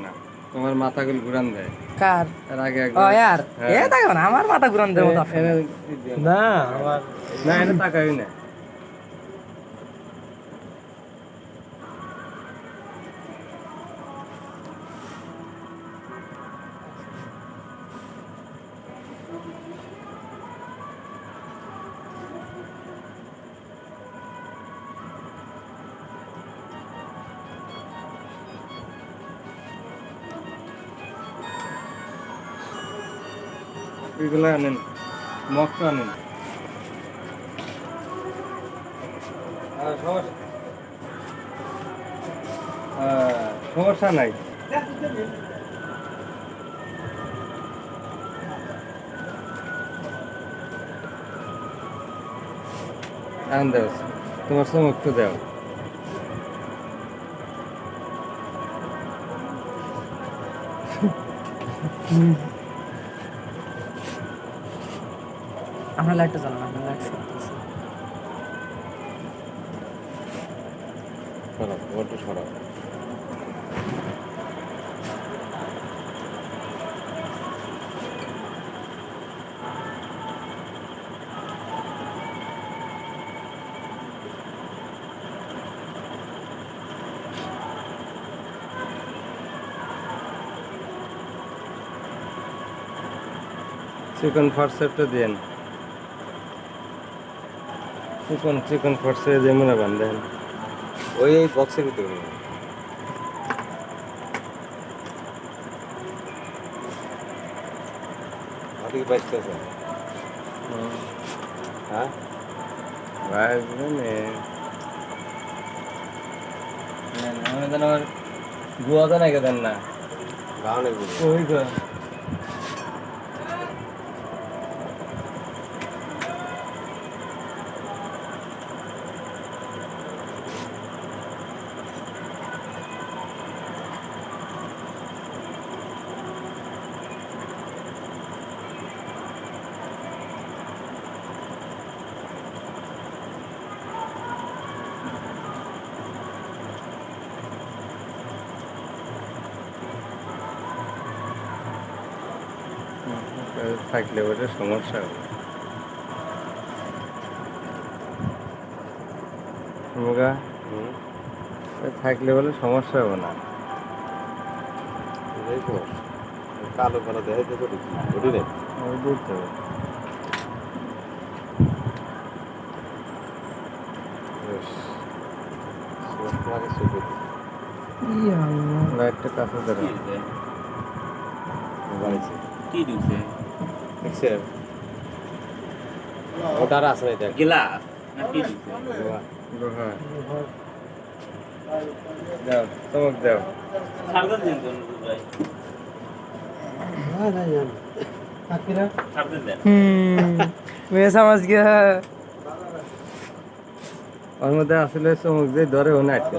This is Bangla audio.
না তোমার মাথাগুলো ঘুরান দেয় কার এর আগে ও একবার यार এ হ্যাঁ তাকাও না আমার মাথা ঘুরান দেওয়ার মতো অপশন নাই। না আমার না এটা তাকাই না এগুলো আনেন মগটা আনেন সমস্যা নাই আন দেও তোমার চমক তো দেও আমরা লাইটটা জ্বালানো আমরা লাইট জ্বালাতেছি সরাও বড্ড সরাও চিকন ফরসেপটা দেন চিকন ফরসে যেমন বান্ধেন ওই বক্সের ভিতরে হাতে কি বাইসতেছে হ্যাঁ বাজবে আমি যেন আমার গুয়াতে নাকি দেন না গাউনের ভিতরে ওই গো থাকলে ওটা সমস্যা হবে মুগা থাকলে বলে সমস্যা হবে না কালো কালো দেখাইতে তো ওটি নেই ওই বুঝতে হবে তোমাকে সুখে ইয়া আল্লাহ লাইটটা কাছে ধরো বাড়িছে কি দিছে দেখছেন ওটা আর আসে না দেখ গ্লাস না কি দিছে লোহা দাও চমক দাও সারদার দিন তো ভাই সারদার দেন मैं समझ गया ওর মধ্যে আসলে চমক দিয়ে ধরে ও না আটকে